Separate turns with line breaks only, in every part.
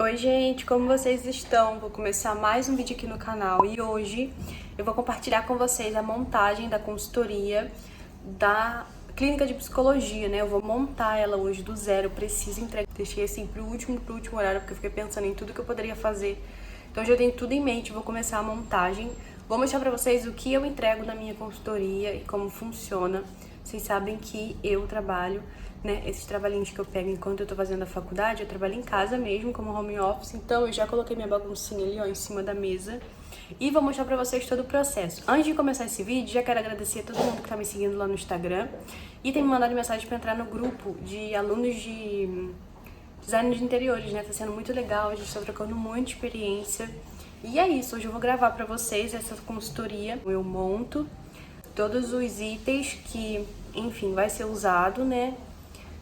Oi gente, como vocês estão? Vou começar mais um vídeo aqui no canal e hoje eu vou compartilhar com vocês a montagem da consultoria da clínica de psicologia, né? Eu vou montar ela hoje do zero, eu preciso entregar. Deixei assim pro último horário porque eu fiquei pensando em tudo que eu poderia fazer. Então já tenho tudo em mente, vou começar a montagem. Vou mostrar pra vocês o que eu entrego na minha consultoria e como funciona. Vocês sabem que eu trabalho, né, esses trabalhinhos que eu pego enquanto eu tô fazendo a faculdade, eu trabalho em casa mesmo, como home office, então eu já coloquei minha baguncinha ali, ó, em cima da mesa e vou mostrar pra vocês todo o processo. Antes de começar esse vídeo, já quero agradecer a todo mundo que tá me seguindo lá no Instagram e tem me mandado mensagem pra entrar no grupo de alunos de design de interiores, né, tá sendo muito legal, a gente tá trocando muita experiência e é isso, hoje eu vou gravar pra vocês essa consultoria, eu monto todos os itens que, enfim, vai ser usado, né,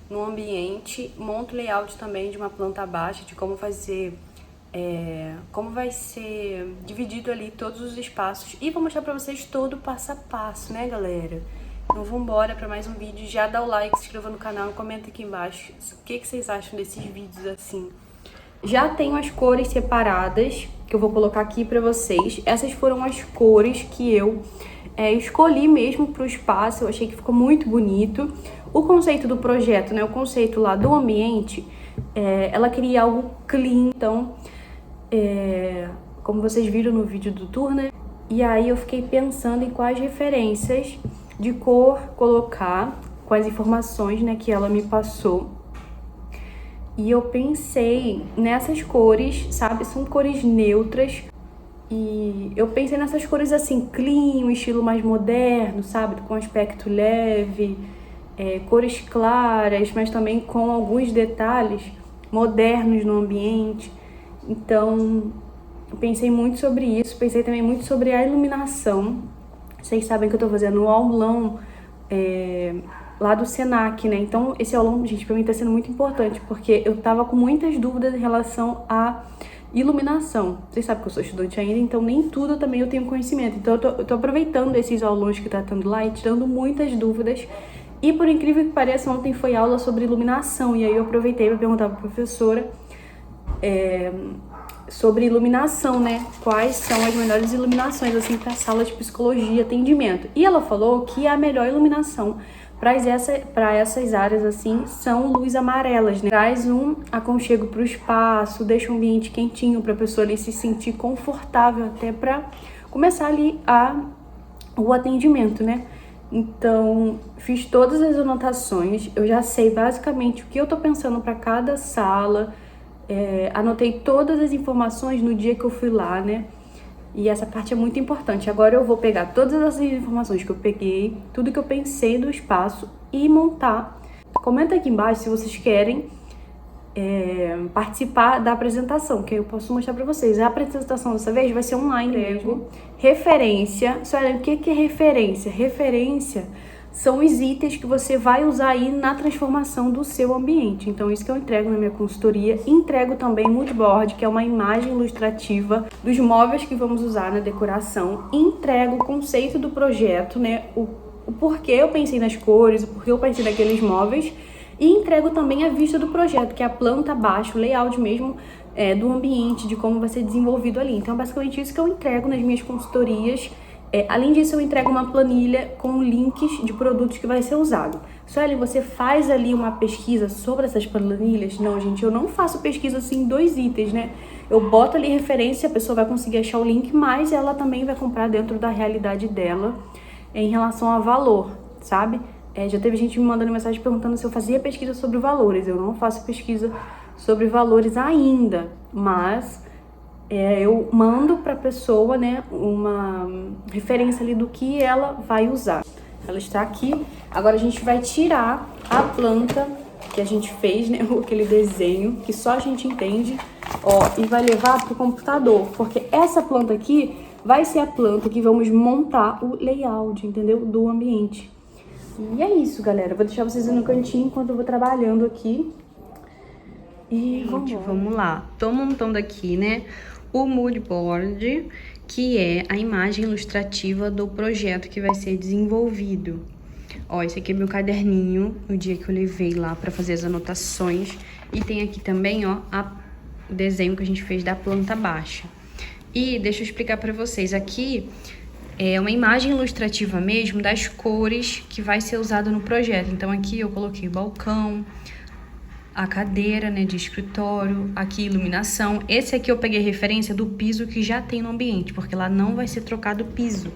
no ambiente, monto layout também de uma planta baixa, de como vai ser dividido ali todos os espaços e vou mostrar pra vocês todo o passo a passo, né, galera? Então vambora pra mais um vídeo, já dá o like, se inscreva no canal, comenta aqui embaixo o que vocês acham desses vídeos assim. Já tenho as cores separadas, que eu vou colocar aqui pra vocês. Essas foram as cores que eu escolhi mesmo pro espaço, eu achei que ficou muito bonito. O conceito do projeto, né, o conceito lá do ambiente, ela queria algo clean, então, como vocês viram no vídeo do tour, né? E aí eu fiquei pensando em quais referências de cor colocar, quais informações, né, que ela me passou. E eu pensei nessas cores, sabe? São cores neutras. E eu pensei nessas cores assim, clean, um estilo mais moderno, sabe? Com aspecto leve, cores claras, mas também com alguns detalhes modernos no ambiente. Então, eu pensei muito sobre isso. Pensei também muito sobre a iluminação. Vocês sabem que eu tô fazendo um aulão lá do Senac, né? Então, esse aulão, gente, pra mim tá sendo muito importante, porque eu tava com muitas dúvidas em relação à iluminação. Vocês sabem que eu sou estudante ainda, então nem tudo também eu tenho conhecimento. Então, eu tô aproveitando esses aulões que tá tendo lá e tirando muitas dúvidas. E, por incrível que pareça, ontem foi aula sobre iluminação, e aí eu aproveitei pra perguntar pra professora sobre iluminação, né? Quais são as melhores iluminações, assim, pra sala de psicologia, atendimento. E ela falou que a melhor iluminação para essas áreas, assim, são luzes amarelas, né? Traz um aconchego para o espaço, deixa o ambiente quentinho para a pessoa ali se sentir confortável até para começar ali o atendimento, né? Então, fiz todas as anotações, eu já sei basicamente o que eu tô pensando para cada sala, anotei todas as informações no dia que eu fui lá, né? E essa parte é muito importante. Agora eu vou pegar todas as informações que eu peguei, tudo que eu pensei do espaço e montar. Comenta aqui embaixo se vocês querem participar da apresentação, que eu posso mostrar pra vocês. A apresentação dessa vez vai ser online mesmo. Referência. Só olha, o que é referência? Referência são os itens que você vai usar aí na transformação do seu ambiente. Então, isso que eu entrego na minha consultoria. Entrego também moodboard, que é uma imagem ilustrativa dos móveis que vamos usar na decoração. Entrego o conceito do projeto, né? O porquê eu pensei nas cores, o porquê eu pensei naqueles móveis. E entrego também a vista do projeto, que é a planta abaixo, o layout mesmo do ambiente, de como vai ser desenvolvido ali. Então, é basicamente isso que eu entrego nas minhas consultorias. Além disso, eu entrego uma planilha com links de produtos que vai ser usado. Sueli, você faz ali uma pesquisa sobre essas planilhas? Não, gente, eu não faço pesquisa assim em 2 itens, né? Eu boto ali referência, a pessoa vai conseguir achar o link, mas ela também vai comprar dentro da realidade dela em relação a valor, sabe? Já teve gente me mandando mensagem perguntando se eu fazia pesquisa sobre valores. Eu não faço pesquisa sobre valores ainda, mas eu mando para a pessoa, né, uma referência ali do que ela vai usar. Ela está aqui. Agora a gente vai tirar a planta que a gente fez, né, aquele desenho que só a gente entende, ó, e vai levar para o computador, porque essa planta aqui vai ser a planta que vamos montar o layout, entendeu, do ambiente. E é isso, galera. Vou deixar vocês no cantinho enquanto eu vou trabalhando aqui. E vamos lá. Tô montando aqui, né, o moodboard, que é a imagem ilustrativa do projeto que vai ser desenvolvido. Ó, esse aqui é meu caderninho, no dia que eu levei lá pra fazer as anotações. E tem aqui também, ó, a desenho que a gente fez da planta baixa. E deixa eu explicar pra vocês, aqui é uma imagem ilustrativa mesmo das cores que vai ser usado no projeto. Então aqui eu coloquei o balcão, a cadeira, né, de escritório, aqui iluminação. Esse aqui eu peguei referência do piso que já tem no ambiente, porque lá não vai ser trocado o piso.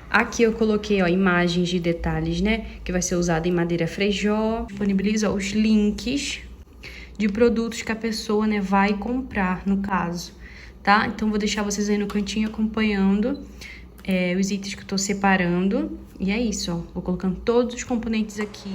Aqui eu coloquei, ó, imagens de detalhes, né, que vai ser usado em madeira frejó. Disponibilizo, ó, os links de produtos que a pessoa, né, vai comprar, no caso, tá? Então vou deixar vocês aí no cantinho acompanhando os itens que eu tô separando. E é isso, ó, vou colocando todos os componentes aqui.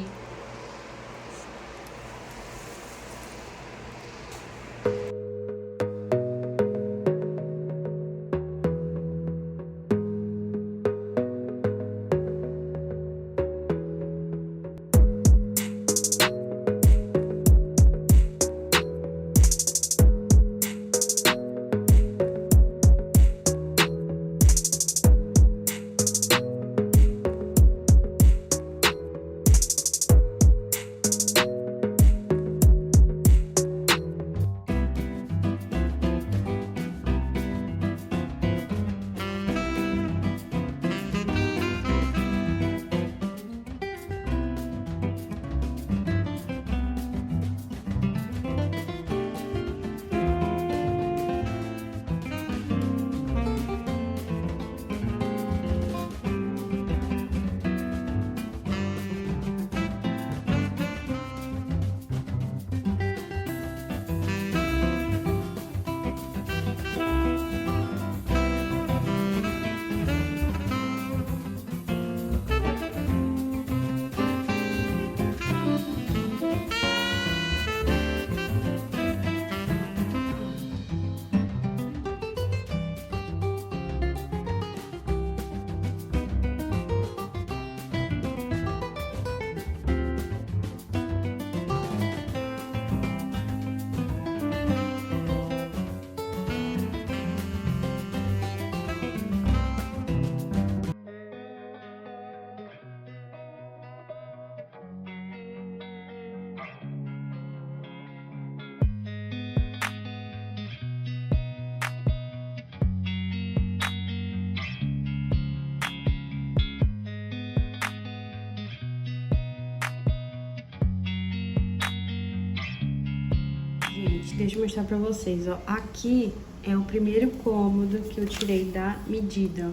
Gente, deixa eu mostrar pra vocês, ó. Aqui é o primeiro cômodo que eu tirei da medida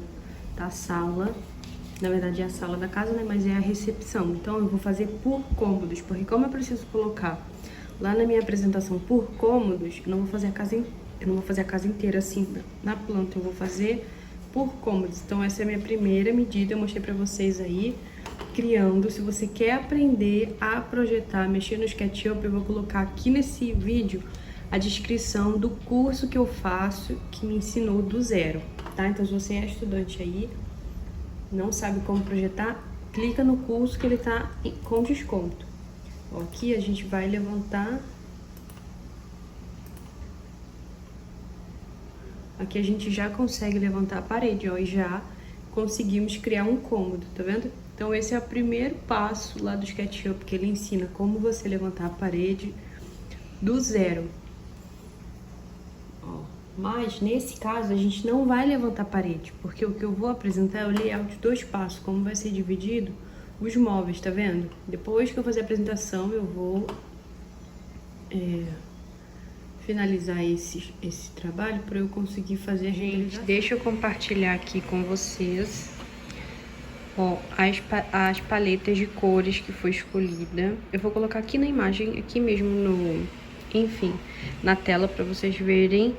da sala. Na verdade é a sala da casa, né? Mas é a recepção. Então eu vou fazer por cômodos, porque como eu preciso colocar lá na minha apresentação por cômodos, eu não vou fazer a casa inteira assim na planta. Eu vou fazer por cômodos. Então essa é a minha primeira medida, eu mostrei pra vocês aí. Criando, se você quer aprender a projetar, mexer no SketchUp, eu vou colocar aqui nesse vídeo a descrição do curso que eu faço, que me ensinou do zero, tá? Então, se você é estudante aí, não sabe como projetar, clica no curso que ele tá com desconto. Ó, aqui a gente vai levantar. Aqui a gente já consegue levantar a parede, ó, e já conseguimos criar um cômodo, tá vendo? Então esse é o primeiro passo lá do SketchUp, que ele ensina como você levantar a parede do zero. Ó, mas nesse caso a gente não vai levantar a parede, porque o que eu vou apresentar é o layout de 2 passos, como vai ser dividido os móveis, tá vendo? Depois que eu fazer a apresentação eu vou finalizar esse trabalho para eu conseguir fazer a gente. Deixa eu compartilhar aqui com vocês. Ó, as paletas de cores que foi escolhida. Eu vou colocar aqui na imagem, aqui mesmo enfim, na tela pra vocês verem.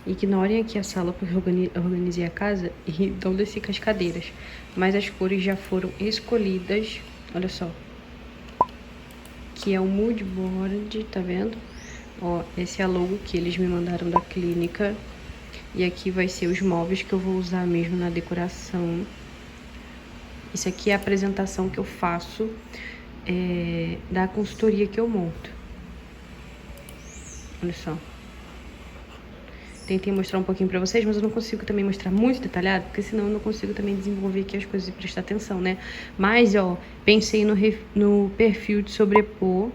Ignorem aqui a sala, porque eu organizei a casa e não desci com as cadeiras. Mas as cores já foram escolhidas, olha só. Que é o Mood Board, tá vendo? Ó, esse é a logo que eles me mandaram da clínica. E aqui vai ser os móveis que eu vou usar mesmo na decoração. Isso aqui é a apresentação que eu faço da consultoria que eu monto. Olha só. Tentei mostrar um pouquinho pra vocês, mas eu não consigo também mostrar muito detalhado, porque senão eu não consigo também desenvolver aqui as coisas e prestar atenção, né? Mas, ó, pensei no perfil de sobrepor.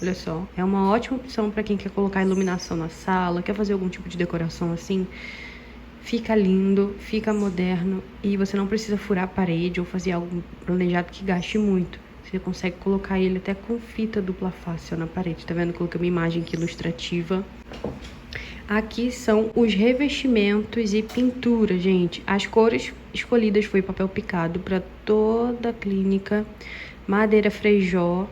Olha só, é uma ótima opção para quem quer colocar iluminação na sala, quer fazer algum tipo de decoração assim. Fica lindo, fica moderno e você não precisa furar a parede ou fazer algo planejado que gaste muito. Você consegue colocar ele até com fita dupla face na parede, tá vendo? Coloquei uma imagem aqui ilustrativa. Aqui são os revestimentos e pintura, gente. As cores escolhidas foi papel picado para toda a clínica, madeira Frejó,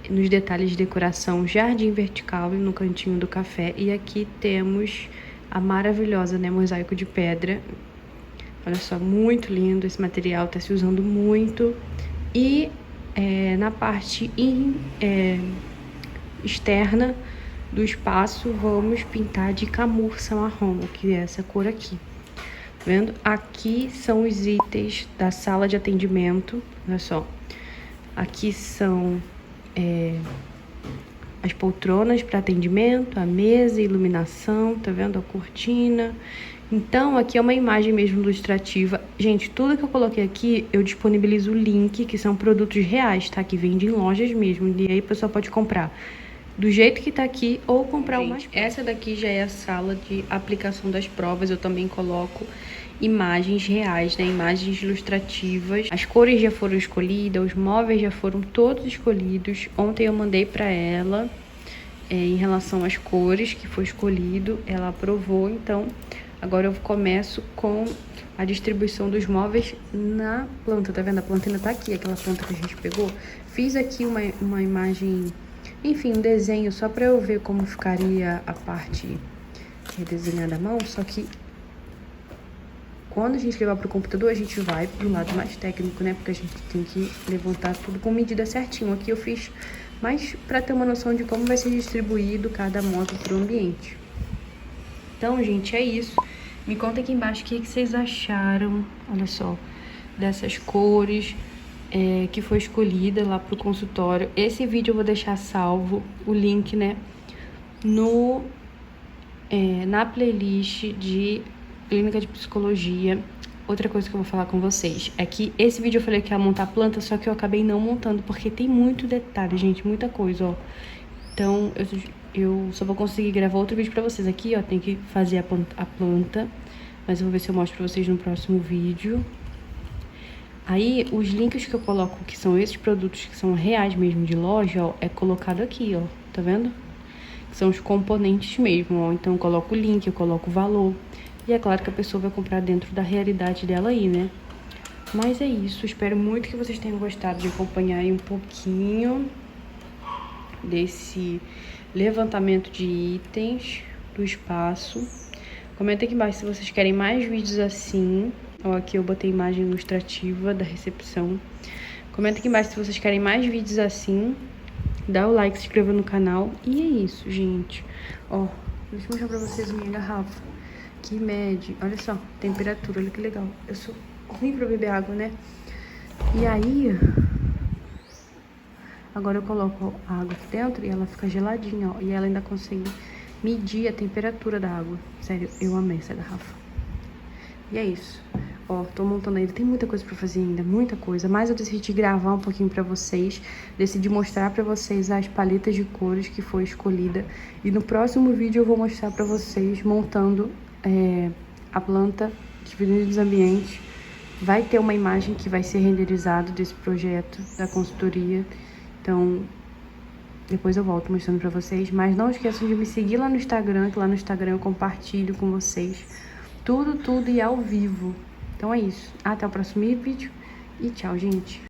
nos detalhes de decoração, jardim vertical e no cantinho do café. E aqui temos a maravilhosa, né, mosaico de pedra. Olha só, muito lindo esse material, tá se usando muito. E na parte externa do espaço, vamos pintar de camurça marrom, que é essa cor aqui. Tá vendo? Aqui são os itens da sala de atendimento, olha só. Aqui são as poltronas para atendimento, a mesa, iluminação, tá vendo? A cortina. Então, aqui é uma imagem mesmo ilustrativa. Gente, tudo que eu coloquei aqui, eu disponibilizo o link, que são produtos reais, tá? Que vendem em lojas mesmo. E aí a pessoa pode comprar do jeito que tá aqui ou comprar uma. Essa daqui já é a sala de aplicação das provas. Eu também coloco imagens reais, né? Imagens ilustrativas. As cores já foram escolhidas, os móveis já foram todos escolhidos. Ontem eu mandei para ela em relação às cores que foi escolhido. Ela aprovou, então agora eu começo com a distribuição dos móveis na planta. Tá vendo? A planta ainda tá aqui, aquela planta que a gente pegou. Fiz aqui uma imagem, enfim, um desenho só para eu ver como ficaria a parte redesenhada à mão, só que quando a gente levar pro computador, a gente vai pro lado mais técnico, né? Porque a gente tem que levantar tudo com medida certinho. Aqui eu fiz mais para ter uma noção de como vai ser distribuído cada móvel pro ambiente. Então, gente, é isso. Me conta aqui embaixo o que vocês acharam, olha só, dessas cores que foi escolhida lá pro consultório. Esse vídeo eu vou deixar salvo, o link, né, na playlist de Clínica de Psicologia. Outra coisa que eu vou falar com vocês é que esse vídeo eu falei que ia montar planta, só que eu acabei não montando, porque tem muito detalhe, gente, muita coisa, ó. Então, eu só vou conseguir gravar outro vídeo pra vocês aqui, ó. Tem que fazer a planta, mas eu vou ver se eu mostro pra vocês no próximo vídeo. Aí, os links que eu coloco, que são esses produtos que são reais mesmo de loja, ó, é colocado aqui, ó. Tá vendo? Que são os componentes mesmo, ó. Então, eu coloco o link, eu coloco o valor. E é claro que a pessoa vai comprar dentro da realidade dela aí, né? Mas é isso. Espero muito que vocês tenham gostado de acompanhar aí um pouquinho desse levantamento de itens do espaço. Comenta aqui embaixo se vocês querem mais vídeos assim. Ó, aqui eu botei imagem ilustrativa da recepção. Comenta aqui embaixo se vocês querem mais vídeos assim. Dá o like, se inscreva no canal. E é isso, gente. Ó, deixa eu mostrar pra vocês minha garrafa, que mede, olha só, temperatura, olha que legal. Eu sou ruim pra beber água, né? E aí, agora eu coloco a água aqui dentro e ela fica geladinha, ó. E ela ainda consegue medir a temperatura da água. Sério, eu amei essa garrafa. E é isso. Ó, tô montando ainda, tem muita coisa pra fazer ainda, muita coisa. Mas eu decidi gravar um pouquinho pra vocês, decidi mostrar pra vocês as paletas de cores que foi escolhida. E no próximo vídeo eu vou mostrar pra vocês montando a planta dividida dos ambientes. Vai ter uma imagem que vai ser renderizada desse projeto da consultoria. Então, depois eu volto mostrando pra vocês. Mas não esqueçam de me seguir lá no Instagram, que lá no Instagram eu compartilho com vocês tudo e ao vivo. Então é isso. Até o próximo vídeo e tchau, gente.